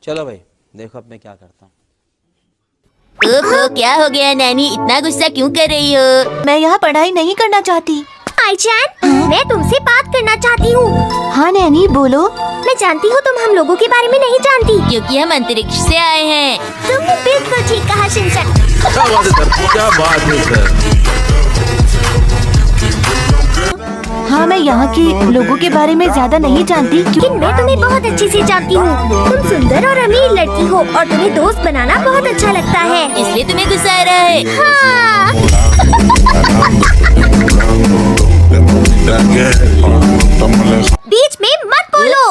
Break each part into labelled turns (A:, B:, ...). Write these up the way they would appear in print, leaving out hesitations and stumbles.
A: चलो भाई देखो अब मैं क्या करता हूँ।
B: ओहो, क्या हो गया नैनी, इतना गुस्सा क्यों कर रही हो?
C: मैं यहाँ पढ़ाई नहीं करना चाहती।
D: आईचैन, मैं तुमसे बात करना चाहती हूँ।
C: हाँ नैनी बोलो।
D: मैं जानती हूँ तुम हम लोगों के बारे में नहीं जानती,
B: क्योंकि हम अंतरिक्ष से आए हैं।
D: तुमने बिल्कुल ठीक कहा शिनचैन।
E: क्या बात है सर, क्या बात है सर।
C: हाँ मैं यहाँ के लोगों के बारे में ज्यादा नहीं जानती।
D: लेकिन मैं तुम्हें बहुत अच्छे से जानती हूँ। तुम सुंदर और अमीर लड़की हो और तुम्हें दोस्त बनाना बहुत अच्छा लगता है,
B: इसलिए तुम्हें गुस्सा आ रहा है।
D: हाँ। बीच में मत बोलो।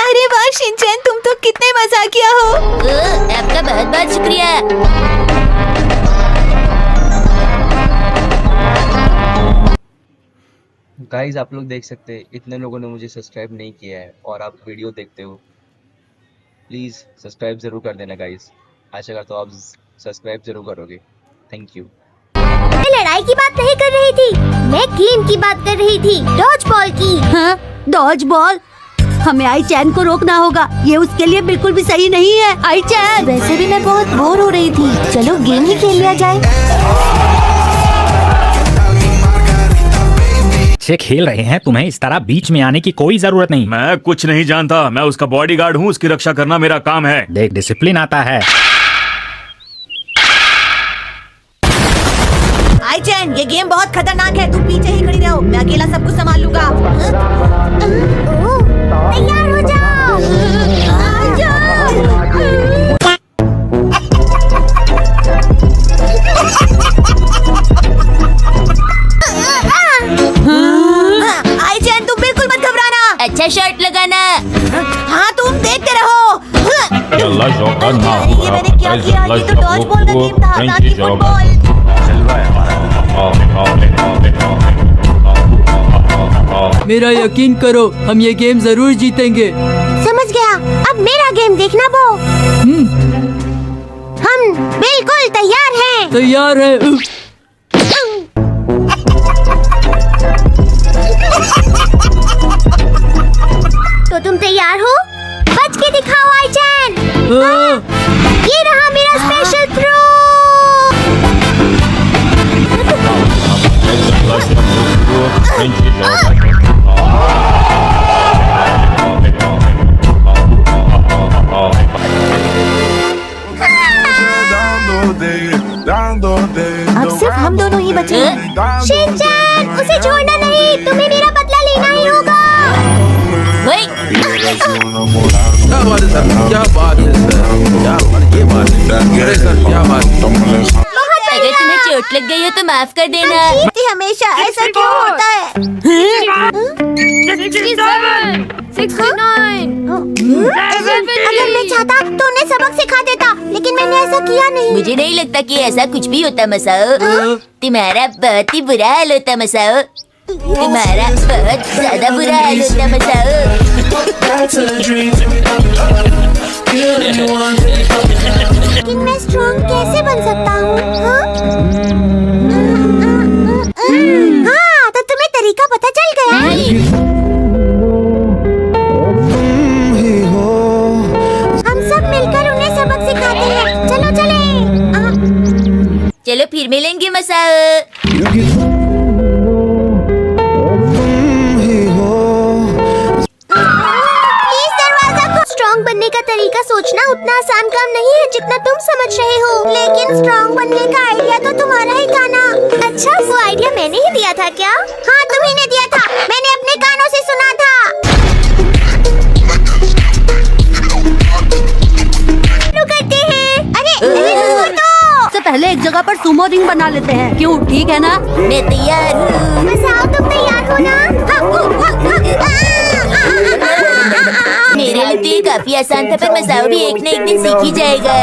C: अरे वाह शिनचैन, तुम तो कितने मजाकिया हो।
B: आपका बहुत बहुत शुक्रिया।
F: गाइस आप लोग देख सकते हैं इतने लोगों ने मुझे सब्सक्राइब नहीं किया है और आप वीडियो देखते हो। प्लीज़ सब्सक्राइब ज़रूर कर देना गाइस। आशा करता हूँ आप सब्सक्राइब ज़रूर करोगे। Thank you.
D: मैं लड़ाई की बात नहीं कर रही थी, मैं गेम की बात कर रही थी, डॉज बॉल की।
G: हाँ, डॉज बॉल। हमें आईचैन को रोकना होगा, ये उसके लिए बिल्कुल भी सही नहीं है। आईचैन,
C: वैसे भी मैं बहुत बोर हो रही थी, चलो गेम ही खेल लिया जाए।
H: बच्चे खेल रहे हैं, तुम्हें इस तरह बीच में आने की कोई जरूरत नहीं।
E: मैं कुछ नहीं जानता, मैं उसका बॉडीगार्ड हूँ, उसकी रक्षा करना मेरा काम है।
H: देख डिसिप्लिन आता है।
C: आईचैन, ये गेम बहुत खतरनाक है, तुम पीछे ही खड़ी रहो, मैं अकेला सब कुछ संभाल लूंगा।
D: तैयार हो जाओ। आ जाओ।
C: आईचैन तुम बिल्कुल मत घबराना।
B: अच्छा शॉट लगाना।
C: हाँ तुम देखते रहो। ये मैंने क्या किया, ये तो डॉज बॉल का गेम था, ना कि फुटबॉल।
G: मेरा यकीन करो, हम ये गेम जरूर जीतेंगे।
D: समझ गया, अब मेरा गेम देखना वो। हम बिल्कुल तैयार हैं।
G: तैयार है।
D: तो तुम तैयार हो? बच के दिखाओ आईचैन। ये रहा मेरा स्पेशल थ्रो।
C: अब सिर्फ हम दोनों ही बचे हैं।
D: शिनचैन, उसे छोड़ना नहीं, तुम्हें मेरा बदला लेना ही होगा।
B: वही।
E: क्या बात है सर, क्या बात है सर, क्या बात, ये बात है। अरे सर क्या बात है।
B: अगर तुम्हें चोट लग गई हो तो माफ कर देना।
C: ये हमेशा ऐसा क्यों होता है?
D: 69। अगर मैं चाहता तो उन्हें सबक सिखा देता, लेकिन मैंने ऐसा किया नहीं।
B: मुझे नहीं लगता कि ऐसा कुछ भी होता मसाओ। तुम्हारा बहुत ही बुरा हाल होता मसाओ। तुम्हारा बहुत ज्यादा बुरा हाल होता मसाओ।
D: लेकिन मैं स्ट्रॉन्ग कैसे बन सकता हूँ? हाँ, तो तुम्हें तरीका पता चल गया। हम सब मिलकर उन्हें सबक सिखाते हैं। चलो चलें।
B: चलो फिर मिलेंगे मसाओ।
D: स्ट्रॉन्ग बनने का तरीका सोचना उतना आसान काम नहीं है जितना तुम समझ रहे हो, लेकिन स्ट्रॉन्ग बनने का आइडिया तो तुम्हारा ही था ना। अच्छा, वो आइडिया मैंने ही दिया था क्या? हाँ तुम्ही ने दिया था, मैंने अपने कानों से सुना था। शुरू करते हैं। अरे
G: तो पहले एक जगह पर सुमो रिंग बना लेते हैं, क्यों? ठीक है ना?
B: मैं तैयार हूँ।
D: मसाओ तुम तैयार हो ना?
B: मेरे लिए तो ये काफी आसान था, पर मसाओ भी एक न एक दिन सीख ही जाएगा।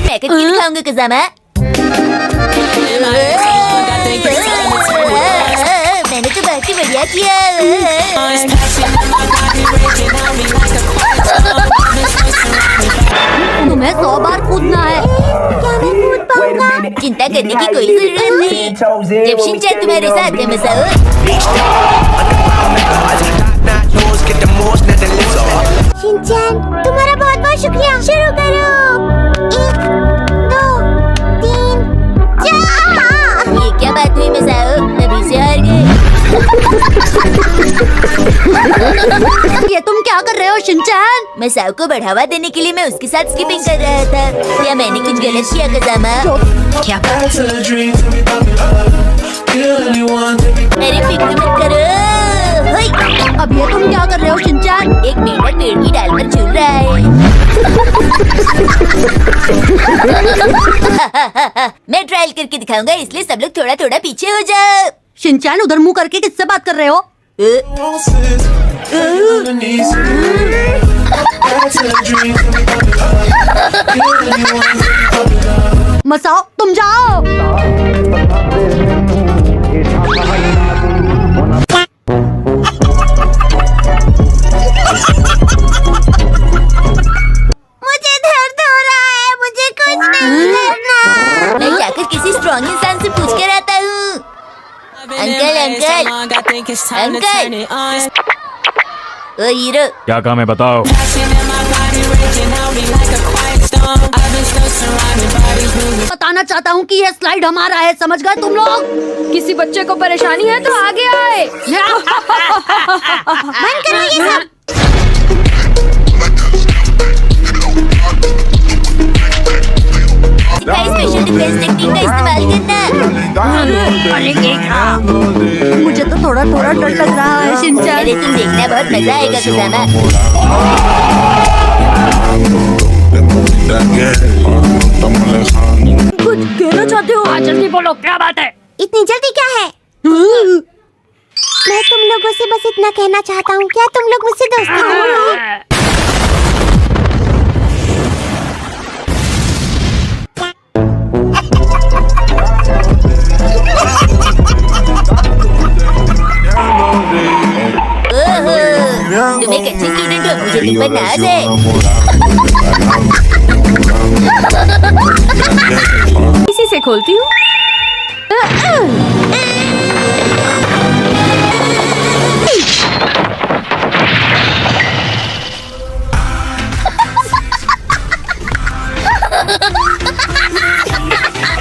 B: मैं कुछ नहीं खाऊंगा कज़ामा। मैंने तो बहुत ही बढ़िया किया।
G: तुम्हें 100 बार कूदना है।
D: क्या मैं कूद पाऊंगा?
B: चिंता करने की कोई जरूरत नहीं, जब शिनचैन तुम्हारे साथ है मसाओ।
G: शिनचैन?
B: मसाओ को बढ़ावा देने के लिए मैं उसके साथ स्किपिंग कर रहा था। क्या मैंने कुछ गलत किया कजामा?
G: क्या?
B: मेरी फिक्र मत करो। होई।
G: अब ये तुम क्या कर रहे हो शिनचैन?
B: एक मेंढक पेड़ की डाल पर झूल रहा है। मैं ट्रायल करके दिखाऊंगा, इसलिए सब लोग थोड़ा थोड़ा पीछे हो जाओ।
G: शिनचैन उधर मुंह करके किससे बात कर रहे हो? मसाओ तुम जाओ।
D: मुझे दर्द हो रहा है, मुझे कुछ नहीं करना।
B: मैं जाकर किसी स्ट्रॉन्ग इंसान से पूछ कर आता हूँ। अंकल अंकल अंकल, ओ हीरो,
H: क्या काम है बताओ?
G: बताना चाहता हूँ कि ये स्लाइड हमारा है, समझ गए तुम लोग?
C: किसी बच्चे को परेशानी है तो आगे आए।
D: बंद करो ये सब।
B: स्पेशल डिफेंस टेक्निक का इस्तेमाल करना।
G: मुझे तो थोड़ा थोड़ा डर लग रहा है शिनचैन।
B: अरे तुम देखना, बहुत मजा आएगा कुजामा।
C: कुछ कहना चाहते हो? जल्दी बोलो, क्या बात है?
D: इतनी जल्दी क्या है? मैं तुम लोगों से बस इतना कहना चाहता हूँ, क्या तुम लोग मुझसे दोस्ती करोगे?
B: ओहो, तुम एक अच्छी स्टूडेंट हो, मुझे तुम पर नाज है।
C: इसी से खोलती हूँ।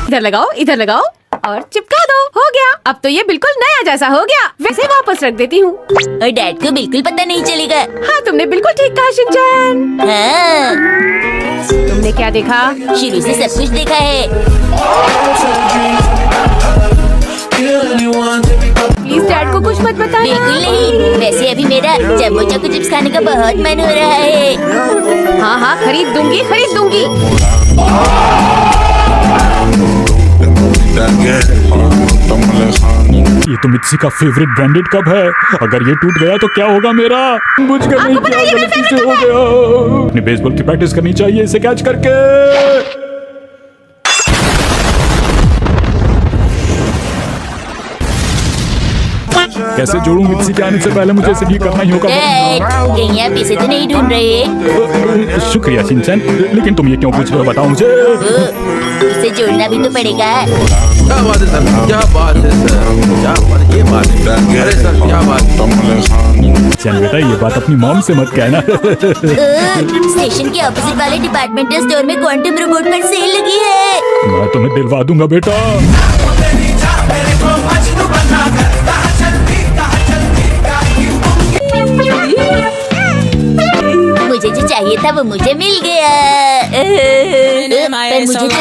C: इधर लगाओ, इधर लगाओ और चिपका दो। हो गया। अब तो ये बिल्कुल नया जैसा हो गया। वैसे वापस रख देती हूँ।
B: और डैड को बिल्कुल पता नहीं चलेगा।
C: हाँ, तुमने बिल्कुल ठीक कहा शिनचैन।
B: हाँ,
C: तुमने क्या देखा?
B: शुरू से सब कुछ देखा है।
C: प्लीज डैड को कुछ मत बताना।
B: बिल्कुल नहीं। वैसे अभी मेरा जम्बो चोको चिप्स खाने का बहुत मन हो रहा है।
C: हाँ हाँ, खरीद दूंगी, खरीद दूंगी।
H: ये तो मित्सी का फेवरेट ब्रांडेड कप है। अगर ये टूट गया तो क्या होगा मेरा? बुझ गया नहीं, क्या गलती से हो गया। अपने बेसबॉल की प्रैक्टिस करनी चाहिए इसे कैच करके। कैसे जोड़ूं? मित्सी के आने से पहले मुझे इसे ठीक करना ही होगा।
B: डैड, कहीं आप इसे तो नहीं ढूंढ रहे?
H: शुक्रिया शिनचैन, लेकिन तुम ये क्यों पूछ रहे हो बताओ मुझे।
B: उसे जोड़ना भी तो पड़ेगा।
E: क्या बात है सर? क्या बात है सर? क्या बात है? ये बात है। अरे सर क्या बात है?
H: चल बेटा, ये बात अपनी मॉम से मत कहना।
B: स्टेशन के ऑपोजिट वाले डिपार्टमेंटल स्टोर में क्वांटम रोबोट पर सेल लगी है।
H: मैं तुम्हें दिलवा दूंगा बेटा।
B: मुझे जो चाहिए था वो मुझे मिल गया। पर मुझे तो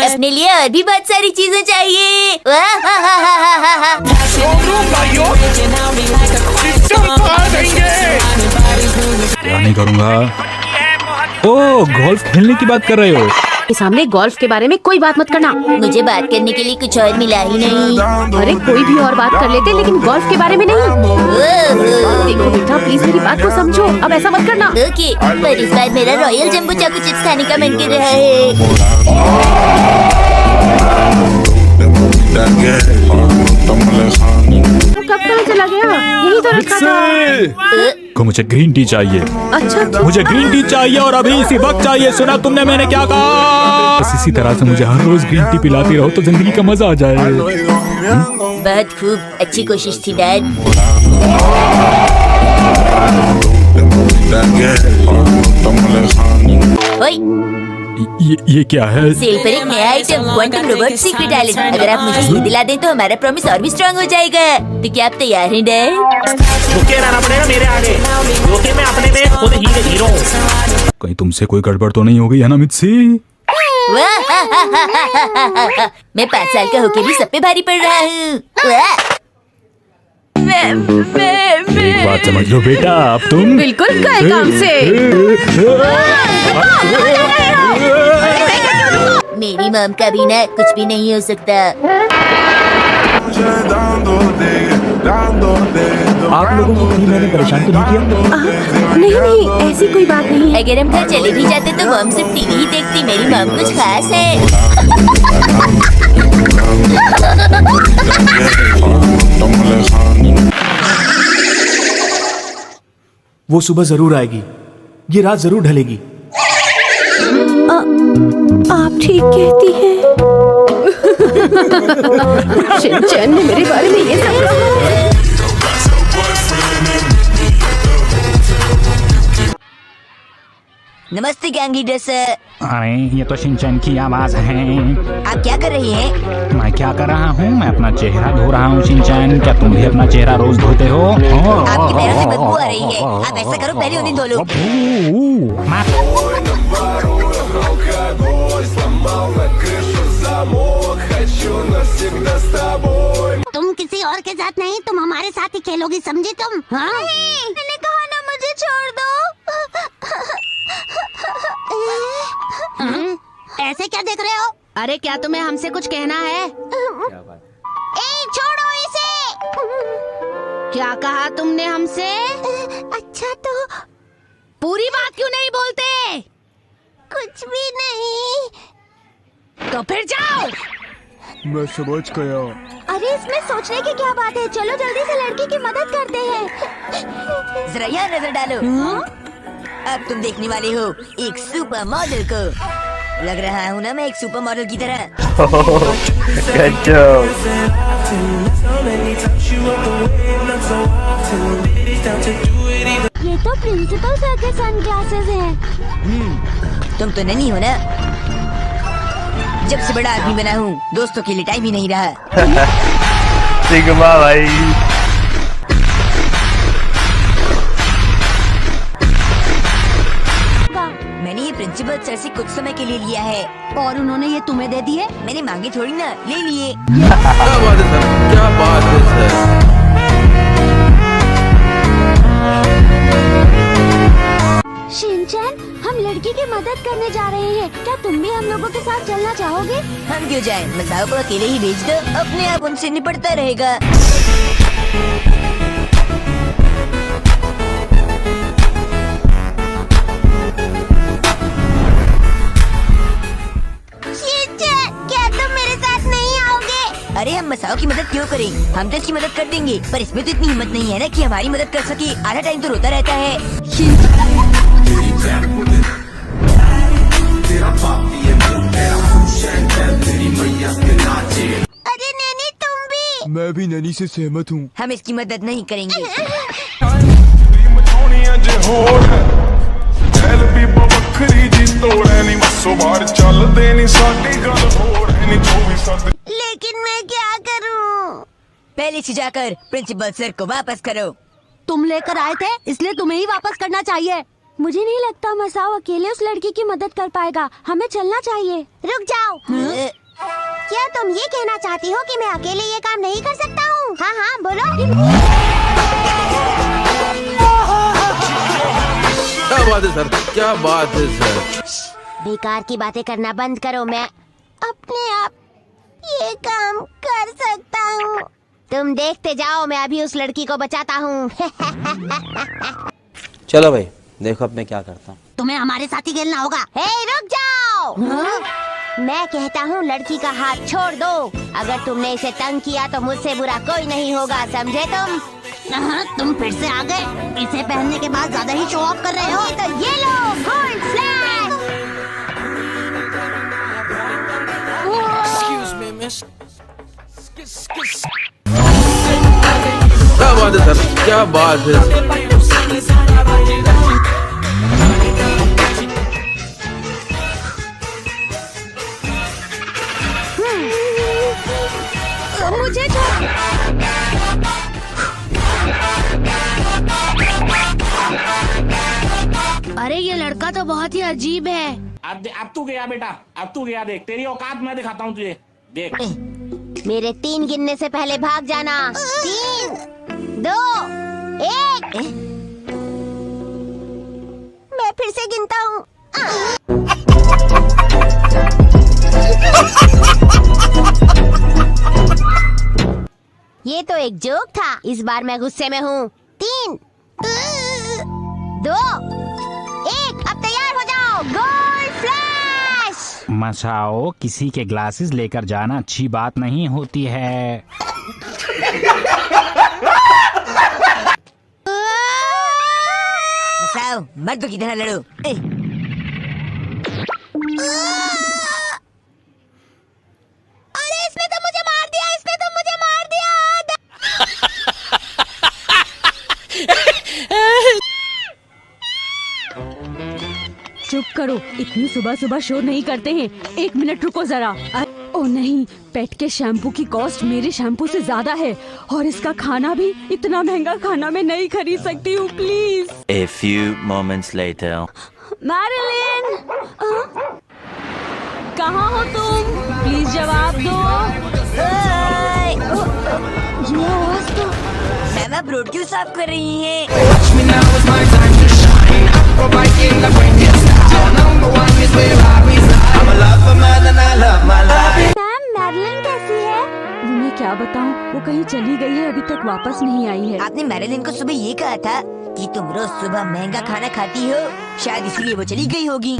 B: अपने लिए और भी बहुत सारी चीजें चाहिए।
H: क्या नहीं करूंगा। ओ, गोल्फ खेलने की बात कर रहे हो?
C: के सामने गोल्फ के बारे में कोई बात मत करना।
B: मुझे बात करने के लिए कुछ और मिला ही नहीं।
C: अरे कोई भी और बात कर लेते, लेकिन गोल्फ के बारे में नहीं। देखो बेटा, प्लीज मेरी बात को समझो। अब ऐसा मत करना।
B: ओके, पर इस बार मेरा रॉयल जंबो चोको चिप्स खाने का मन कर रहा है।
C: कब कहाँ चला गया? यही तो रखा था।
H: को मुझे ग्रीन टी चाहिए।
C: अच्छा,
H: मुझे ग्रीन टी चाहिए और अभी इसी वक्त चाहिए। सुना तुमने मैंने क्या कहा? बस इसी तरह से मुझे हर रोज ग्रीन टी पिलाती रहो तो जिंदगी का मजा आ जाए।
B: बहुत खूब, अच्छी कोशिश थी डैड। ओए,
H: ये क्या है?
B: सेल पर एक नया item quantum robot secret island. अगर आप मुझे ये दिला दें तो हमारा प्रॉमिस और भी स्ट्रांग हो जाएगा। तो क्या आप तैयार हैं डैड?
I: झुके रहना पड़ेगा मेरे आगे, क्योंकि मैं अपने में खुद हीरो हूँ।
H: कहीं तुमसे कोई गड़बड़ तो नहीं हो गई है ना मित्सी?
B: मैं 5 साल का होके भी सब पे भारी पड़ रहा हूँ।
H: एक बात समझ लो बेटा, अब तुम
C: बिल्कुल गए काम से।
B: मेरी मॉम का भी ना कुछ भी नहीं हो सकता।
H: आप लोगों को कहीं मैंने परेशान तो नहीं किया?
C: नहीं, ऐसी कोई बात नहीं है।
B: अगर हम घर चले भी जाते तो मॉम सिर्फ टीवी ही देखती। मेरी मॉम कुछ खास है।
J: वो सुबह जरूर आएगी, ये रात जरूर ढलेगी।
C: आप ठीक कहती हैं। शिनचैन ने मेरे बारे में ये सब
B: नमस्ते गैंगी ड्रेसर।
I: अरे ये तो शिनचैन की आवाज है।
B: आप क्या कर रही हैं?
I: मैं क्या कर रहा हूँ? मैं अपना चेहरा धो रहा हूँ। शिनचैन, क्या तुम भी अपना चेहरा रोज धोते हो?
B: आपके पैरों से बदबू आ रही है। आप ऐसा करो, पहले उन्हें धो लो।
D: तुम किसी और के साथ नहीं, तुम हमारे साथ ही खेलोगी, समझी तुम? हाँ? मैंने कहा ना मुझे छोड़ दो। ऐसे क्या देख रहे हो?
C: अरे क्या तुम्हें हमसे कुछ कहना है?
D: ए, छोड़ो इसे।
C: क्या कहा तुमने हमसे?
D: अच्छा तो
C: पूरी बात क्यों नहीं बोलते?
D: कुछ भी नहीं।
C: तो फिर जाओ।
J: मैं समझ गया।
D: अरे इसमें सोचने की क्या बात है, चलो जल्दी से लड़की की मदद करते हैं।
B: जरा यहाँ नजर डालो। अब तुम देखने वाले हो एक सुपर मॉडल को। लग रहा हूँ ना मैं एक सुपर मॉडल की तरह।
D: ये तो प्रिंसिपल सर के सनग्लासेस हैं।
B: तुम तो नहीं हो ना? जब से बड़ा आदमी बना हूँ दोस्तों के लिए टाइम ही नहीं रहा।
K: सिग्मा भाई।
B: मैंने ये प्रिंसिपल सर से कुछ समय के लिए लिया है।
C: और उन्होंने ये तुम्हें दे दिए?
B: मैंने मांगे थोड़ी ना, ले लिए।
E: क्या बात है सर, क्या बात है सर।
D: शिनचैन, हम लड़की की मदद करने जा रहे हैं, क्या तुम भी हम लोगों के साथ चलना चाहोगे?
B: हम क्यों जाएं? मसाओ को अकेले ही भेज दो, अपने आप उनसे निपटता रहेगा।
D: शिनचैन, क्या तुम मेरे साथ नहीं आओगे?
B: अरे हम मसाओ की मदद क्यों करें? हम तो इसकी मदद कर देंगे, पर इसमें तो इतनी हिम्मत नहीं है ना कि हमारी मदद कर सके। आधा टाइम तो रोता रहता है।
D: अरे नैनी तुम भी।
J: मैं भी नैनी से सहमत हूँ।
B: हम इसकी मदद नहीं करेंगे।
D: लेकिन मैं क्या करूं?
B: पहले से जाकर प्रिंसिपल सर को वापस करो।
C: तुम लेकर आए थे, इसलिए तुम्हें ही वापस करना चाहिए।
D: मुझे नहीं लगता मसाओ अकेले उस लड़की की मदद कर पाएगा, हमें चलना चाहिए। रुक जाओ। क्या तुम ये कहना चाहती हो कि मैं अकेले ये काम नहीं कर सकता हूँ? हाँ हाँ बोलो।
E: क्या बात है सर, क्या बात है सर।
D: बेकार की बातें करना बंद करो, मैं अपने आप ये काम कर सकता हूँ। तुम देखते जाओ, मैं अभी उस लड़की को बचाता हूँ।
A: चलो भाई, देखो अब मैं क्या करता हूँ।
C: तुम्हें हमारे साथ ही खेलना होगा।
D: हे रुक जाओ। मैं कहता हूँ लड़की का हाथ छोड़ दो। अगर तुमने इसे तंग किया तो मुझसे बुरा कोई नहीं होगा, समझे तुम?
C: तुम फिर से आ गए। इसे पहनने के बाद ज्यादा ही शो ऑफ कर रहे हो।
D: तो ये लो गोल्ड फ्लैग।
E: क्या बात है सर, क्या बात है।
D: लड़का तो बहुत ही अजीब है।
I: अब तू गया बेटा, अब तू गया। देख तेरी औकात मैं दिखाता हूँ तुझे, देख।
D: मेरे 3 गिनने से पहले भाग जाना। 3, 2, 1। मैं फिर से गिनता हूँ। ये तो एक जोक था, इस बार मैं गुस्से में हूँ। 3, 2, 1, अब तैयार हो जाओ। Gold flash.
L: मसाओ, किसी के ग्लासेस लेकर जाना अच्छी बात नहीं होती है।
B: मसाओ, मर्दों की तरह लड़ो।
D: अरे इसने तो मुझे मार दिया, इसने तो मुझे मार दिया।
G: चुप करो, इतनी सुबह सुबह शोर नहीं करते हैं। 1 मिनट रुको जरा। ओ नहीं, पेट के शैम्पू की कॉस्ट मेरे शैम्पू से ज्यादा है और इसका खाना भी, इतना महंगा खाना मैं नहीं खरीद सकती हूँ। Please.
A: A few moments later.
G: Marilyn, कहाँ हो तुम? प्लीज जवाब दो। ये आवाज तो
B: मैम, आप रोड क्यों साफ कर रही हैं?
D: मैम, मैरिलिन कैसी है?
G: वो मैं क्या बताऊँ, वो कहीं चली गई है, अभी तक वापस नहीं आई है।
B: आपने मैरिलिन को सुबह ये कहा था कि तुम रोज सुबह महंगा खाना खाती हो, शायद इसलिए वो चली गई होगी।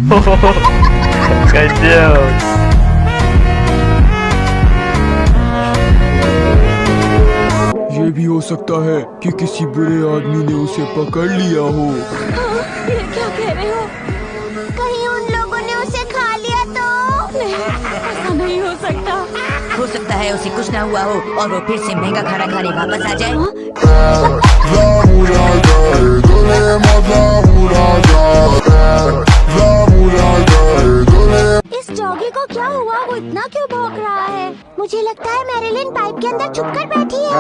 J: ये भी हो सकता है कि किसी बुरे आदमी ने उसे पकड़ लिया हो।
G: ये क्या कह रहे हो?
D: कहीं उन लोगों ने उसे खा लिया तो?
G: नहीं, ऐसा नहीं हो सकता।
B: हो सकता है उसे कुछ ना हुआ हो और वो फिर से महंगा खाना खाने वापस आ जाए।
D: इस डॉगी को क्या हुआ? वो इतना क्यों भौंक रहा है? मुझे लगता है मैरिलिन पाइप के अंदर छुपकर बैठी है।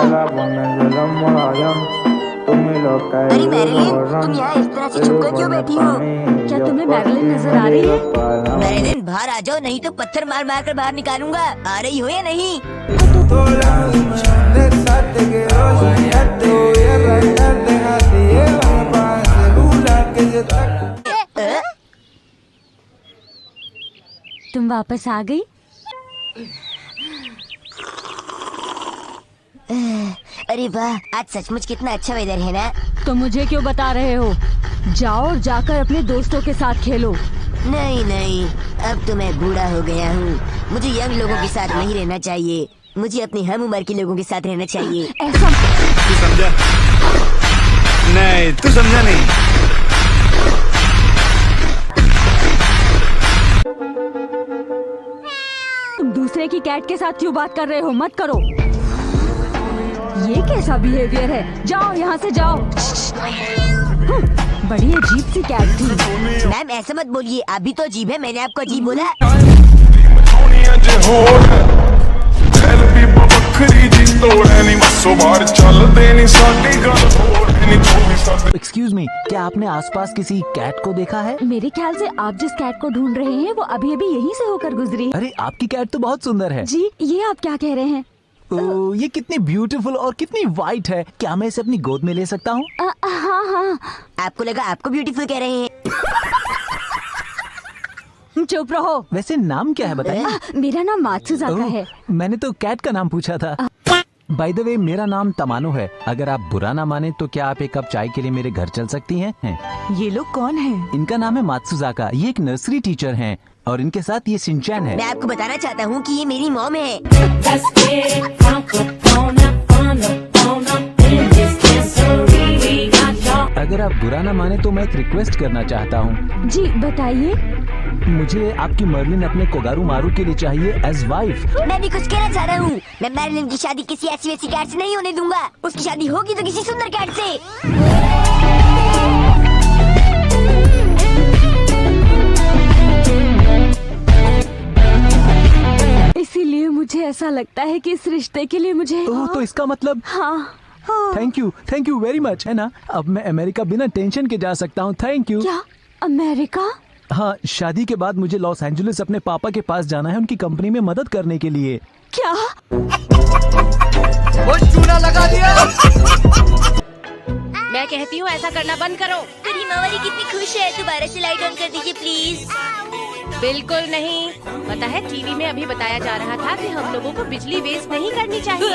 B: अरे मैरिलिन, तुम यहाँ इस तरह से छुपकर क्यों बैठी हो?
G: क्या तुम्हें मैरिलिन नजर आ रही है?
B: मैरिलिन, बाहर आ जाओ, नहीं तो पत्थर मार मार कर बाहर निकालूंगा। आ रही हो या नहीं?
G: तुम वापस आ गई?
B: अरे वाह, आज सचमुच कितना अच्छा वेदर है ना।
G: तो मुझे क्यों बता रहे हो? जाओ और जाकर अपने दोस्तों के साथ खेलो।
B: नहीं नहीं, अब तो मैं बूढ़ा हो गया हूँ, मुझे यंग लोगों के साथ नहीं रहना चाहिए, मुझे अपनी हम उम्र के लोगों के साथ रहना चाहिए।
G: ऐसा
K: तू समझा? नहीं, तू समझा नहीं।
G: तुम दूसरे की कैट के साथ क्यों बात कर रहे हो? मत करो। ये कैसा बिहेवियर है? जाओ यहाँ से जाओ। बड़ी अजीब सी कैट थी।
B: मैम, ऐसा मत बोलिए, आप भी तो अजीब है। मैंने आपको अजीब बोला?
M: एक्सक्यूज मी, क्या आपने आसपास किसी कैट को देखा है?
G: मेरे ख्याल से आप जिस कैट को ढूंढ रहे हैं वो अभी अभी यहीं से होकर गुजरी।
M: अरे, आपकी कैट तो बहुत सुंदर है।
G: जी, ये आप क्या कह रहे हैं?
M: ओह, ये कितनी ब्यूटीफुल और कितनी वाइट है। क्या मैं इसे अपनी गोद में ले सकता हूँ?
G: हाँ हाँ।
B: आपको लगा आपको ब्यूटीफुल कह रहे हैं?
G: चुप रहो।
M: वैसे नाम क्या है बताइए?
G: मेरा नाम मात्सुजाका है।
M: मैंने तो कैट का नाम पूछा था। बाय द वे, मेरा नाम तमानो है। अगर आप बुरा ना माने तो क्या आप 1 कप चाय के लिए मेरे घर चल सकती हैं?
G: ये लोग कौन हैं?
M: इनका नाम है मात्सुजाका। ये एक नर्सरी टीचर हैं और इनके साथ ये शिनचैन है।
B: मैं आपको बताना चाहता हूँ कि ये मेरी मॉम है।
M: अगर आप बुरा ना माने तो मैं एक रिक्वेस्ट करना चाहता हूँ।
G: जी बताइए।
M: मुझे आपकी मर्लिन अपने कोगारू मारू के लिए चाहिए एज वाइफ।
B: मैं भी कुछ कहना चाह रहा हूँ। मैं मैरिलिन की शादी किसी ऐसी वैसी कैट से नहीं होने दूंगा। उसकी शादी होगी तो किसी सुंदर कैट से।
G: इसीलिए मुझे ऐसा लगता है कि इस रिश्ते के लिए मुझे
M: तो इसका मतलब?
G: हाँ।
M: थैंक यू वेरी मच, है ना? अब मैं अमेरिका बिना टेंशन के जा सकता हूँ। Thank you.
G: क्या अमेरिका?
M: हाँ, शादी के बाद मुझे लॉस एंजलिस अपने पापा के पास जाना है, उनकी कंपनी में मदद करने के लिए।
G: क्या?
C: वो चूना लगा दिया।
N: मैं कहती हूँ ऐसा करना बंद करो।
B: पर हिमावरी कितनी खुश है, दोबारा से लाइट ऑन कर दीजिए प्लीज।
N: बिल्कुल नहीं। पता है टीवी में अभी बताया जा रहा था कि हम लोगों को बिजली वेस्ट नहीं करनी चाहिए।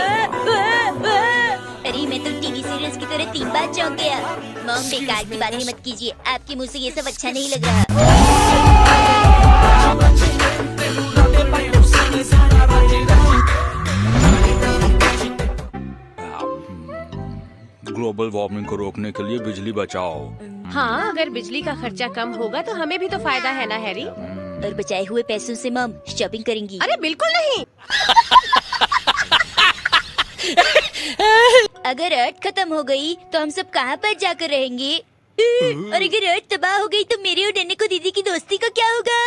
B: अरे मैं तो टीवी सीरियल्स की तरह 3 बार चौंक गया। मॉम बेकार की बातें मत कीजिए, आपके मुंह से ये सब अच्छा नहीं लग रहा।
K: ग्लोबल वार्मिंग को रोकने के लिए बिजली बचाओ।
N: हाँ, अगर बिजली का खर्चा कम होगा तो हमें भी तो फायदा है ना हैरी।
B: और बचाए हुए पैसों से मॉम शॉपिंग करेंगी।
N: अरे बिल्कुल नहीं।
B: अगर अर्थ खत्म हो गई तो हम सब कहाँ पर जाकर रहेंगे? और अगर अर्थ तबाह हो गई तो मेरे और डन्ने को दीदी की दोस्ती का क्या होगा?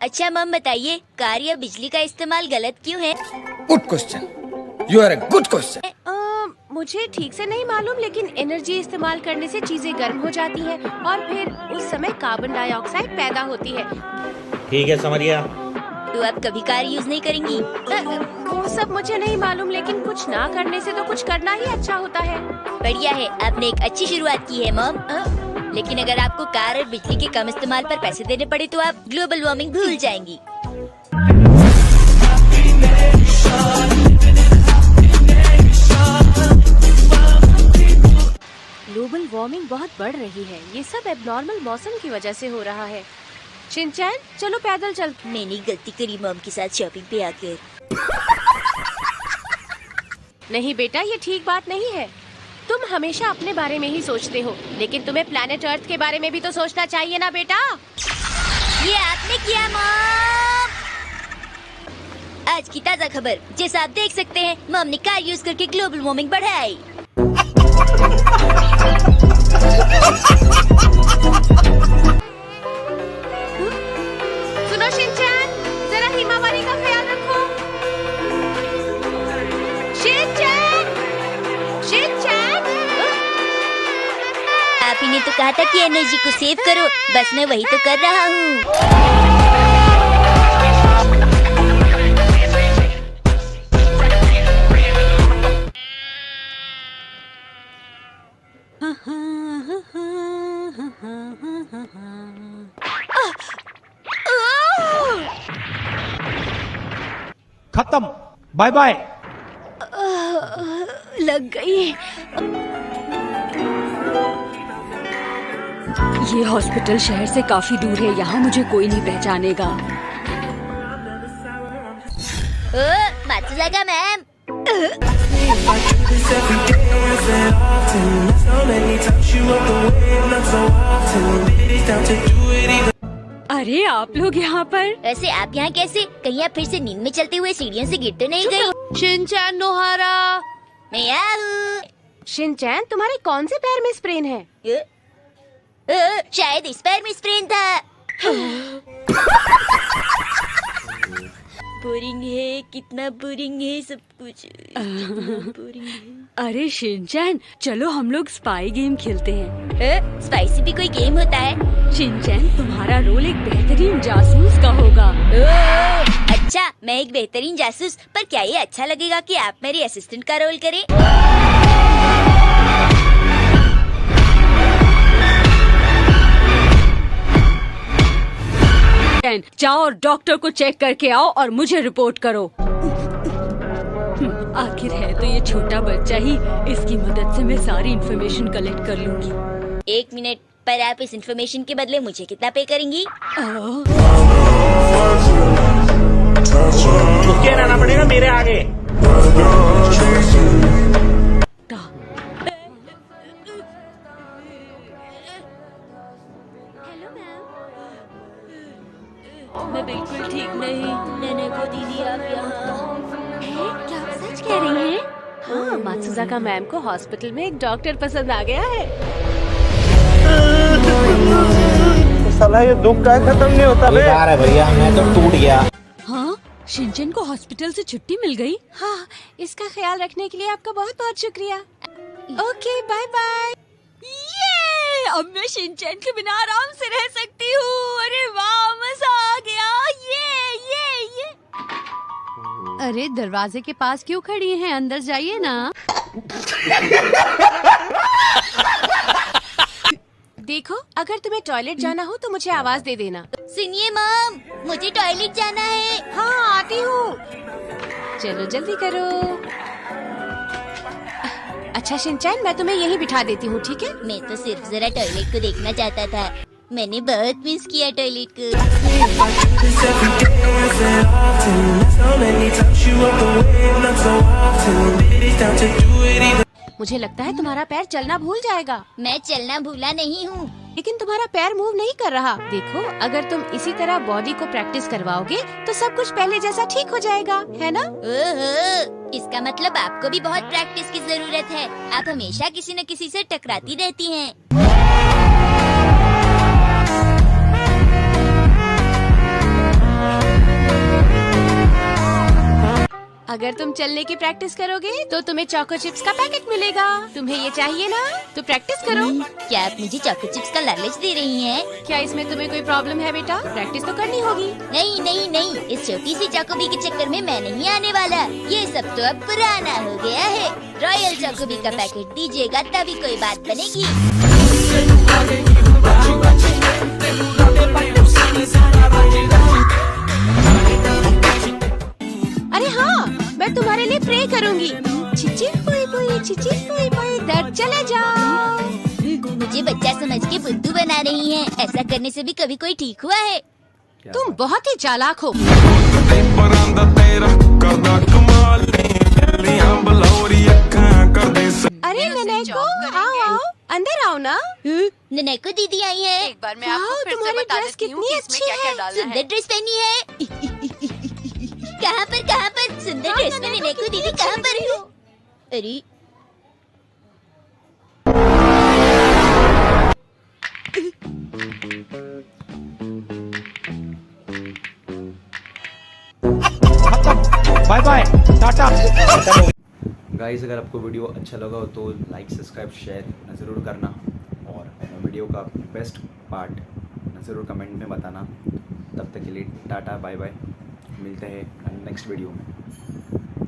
B: अच्छा मम बताइए, कार या बिजली का इस्तेमाल गलत क्यों है?
C: Good question, you are a good question.
N: मुझे ठीक से नहीं मालूम, लेकिन एनर्जी इस्तेमाल करने से चीजें गर्म हो जाती हैं और फिर उस समय कार्बन डाइऑक्साइड पैदा होती है।
I: ठीक है समरिया।
B: तो आप कभी कार यूज नहीं करेंगी?
N: वो सब मुझे नहीं मालूम, लेकिन कुछ ना करने से तो कुछ करना ही अच्छा होता है।
B: बढ़िया है, आपने एक अच्छी शुरुआत की है मॉम। लेकिन अगर आपको कार और बिजली के कम इस्तेमाल पर पैसे देने पड़े तो आप ग्लोबल वार्मिंग भूल जाएंगी।
N: ग्लोबल वार्मिंग बहुत बढ़ रही है। ये सब एब्नॉर्मल मौसम की वजह से हो रहा है। शिनचैन चलो पैदल चल।
B: मैंने गलती करी मॉम के साथ शॉपिंग पे आकर।
N: नहीं बेटा, ये ठीक बात नहीं है। तुम हमेशा अपने बारे में ही सोचते हो, लेकिन तुम्हें प्लैनेट अर्थ के बारे में भी तो सोचना चाहिए ना बेटा।
B: ये आपने किया मॉम। आज की ताज़ा खबर, जैसा आप देख सकते हैं, मॉम ने कार यूज करके ग्लोबल वार्मिंग बढ़ाई।
N: सुनो शिनचैन, जरा हिमावरी का ख्याल रखो। Shinchan, Shinchan.
B: आप ही ने तो कहा था कि एनर्जी को सेव करो, बस मैं वही तो कर रहा हूँ।
O: खत्म, बाय बाय।
G: लग गई। ये हॉस्पिटल शहर से काफी दूर है, यहाँ मुझे कोई नहीं पहचानेगा।
B: मात्सुजाका मैम।
G: अरे आप लोग यहाँ पर?
B: वैसे आप यहाँ कैसे? कहीं आप फिर से नींद में चलते हुए सीढ़ियों से गिर तो नहीं गई?
N: शिनचैन नोहारा,
B: मैं यहाँ हूँ।
N: शिनचैन तुम्हारे कौन से पैर में स्प्रेन है?
B: शायद इस पैर में स्प्रेन था। बोरिंग है, कितना बोरिंग है सब कुछ। बोरिंग है।
G: अरे शिनचैन, चलो हम लोग स्पाई गेम खेलते हैं।
B: स्पाइसी भी कोई गेम होता है?
G: शिनचैन, तुम्हारा रोल एक बेहतरीन जासूस का होगा।
B: अच्छा, मैं एक बेहतरीन जासूस, पर क्या ये अच्छा लगेगा कि आप मेरी असिस्टेंट का रोल करें?
G: जाओ और डॉक्टर को चेक करके आओ और मुझे रिपोर्ट करो। आखिर है तो ये छोटा बच्चा ही, इसकी मदद से मैं सारी इन्फॉर्मेशन कलेक्ट कर लूंगी।
B: 1 मिनट, पर आप इस इन्फॉर्मेशन के बदले मुझे कितना पे करेंगी?
I: उसके रहना पड़ेगा मेरे आगे।
B: मैं बिल्कुल ठीक नहीं। नैने को दीदी आप यहाँ।
N: क्या आप सच कह रही हैं? हाँ, मात्सुजाका मैम को हॉस्पिटल में एक डॉक्टर पसंद आ गया है।
P: साला ये दुख का खत्म नहीं होता बे।
I: भैया मैं तो टूट गया।
G: हाँ, शिनचैन को हॉस्पिटल से छुट्टी मिल गई।
N: हाँ, इसका ख्याल रखने के लिए आपका बहुत बहुत शुक्रिया। Okay, bye bye.
G: ये अब मैं शिनचैन के बिना आराम से रह सकती हूँ। अरे वाह, मजा आ गया। ये
N: अरे दरवाजे के पास क्यों खड़ी हैं? अंदर जाइए ना। देखो, अगर तुम्हें टॉयलेट जाना हो तो मुझे आवाज दे देना।
B: सुनिए मॉम, मुझे टॉयलेट जाना है।
N: हाँ, आती हूँ। चलो जल्दी करो। अच्छा शिनचैन, मैं तुम्हें यहीं बिठा देती हूँ, ठीक है?
B: मैं तो सिर्फ जरा टॉयलेट को देखना चाहता था। मैंने बहुत मिस किया टॉयलेट को।
N: मुझे लगता है तुम्हारा पैर चलना भूल जाएगा।
B: मैं चलना भूला नहीं हूँ,
N: लेकिन तुम्हारा पैर मूव नहीं कर रहा। देखो, अगर तुम इसी तरह बॉडी को प्रैक्टिस करवाओगे तो सब कुछ पहले जैसा ठीक हो जाएगा, है ना?
B: ओहो, इसका मतलब आपको भी बहुत प्रैक्टिस की जरूरत है। आप हमेशा किसी न किसी से टकराती रहती हैं।
N: अगर तुम चलने की प्रैक्टिस करोगे तो तुम्हें चोको चिप्स का पैकेट मिलेगा। तुम्हें ये चाहिए ना? तो प्रैक्टिस करो।
B: क्या आप मुझे चोको चिप्स का लालच दे रही हैं?
N: क्या इसमें तुम्हें कोई प्रॉब्लम है बेटा? प्रैक्टिस तो करनी होगी।
B: नहीं नहीं नहीं, इस छोटी सी चोकोबी के चक्कर में मैं नहीं आने वाला। ये सब तो अब पुराना हो गया है। रॉयल चोकोबी का पैकेट दीजिएगा तभी कोई बात बनेगी।
N: अरे हाँ, मैं तुम्हारे लिए प्रे करूंगी। चिची पुई पुई, चिची पुई पुई, दर्द चले जाओ।
B: मुझे बच्चा समझ के बुद्धू बना रही हैं। ऐसा करने से भी कभी कोई ठीक हुआ है?
N: तुम बहुत ही चालाक हो। अरे ननैको, आओ, अंदर आओ ना।
B: ननैको दीदी आई है।
N: एक बार मैं आपको फिर से बता देती हूँ कि इसमें क्या-क्या डालना है।
B: सुंदर ड्रेस पहनी है। कहाँ पर सुंदर ड्रेस में ननैको दीदी कहाँ पर हो? अरे
O: बाय बाय, टाटा।
F: गाइस, अगर आपको वीडियो अच्छा लगा हो तो लाइक, सब्सक्राइब, शेयर ज़रूर करना और वीडियो का बेस्ट पार्ट ज़रूर कमेंट में बताना। तब तक के लिए टाटा, बाय बाय। मिलते हैं नेक्स्ट वीडियो में।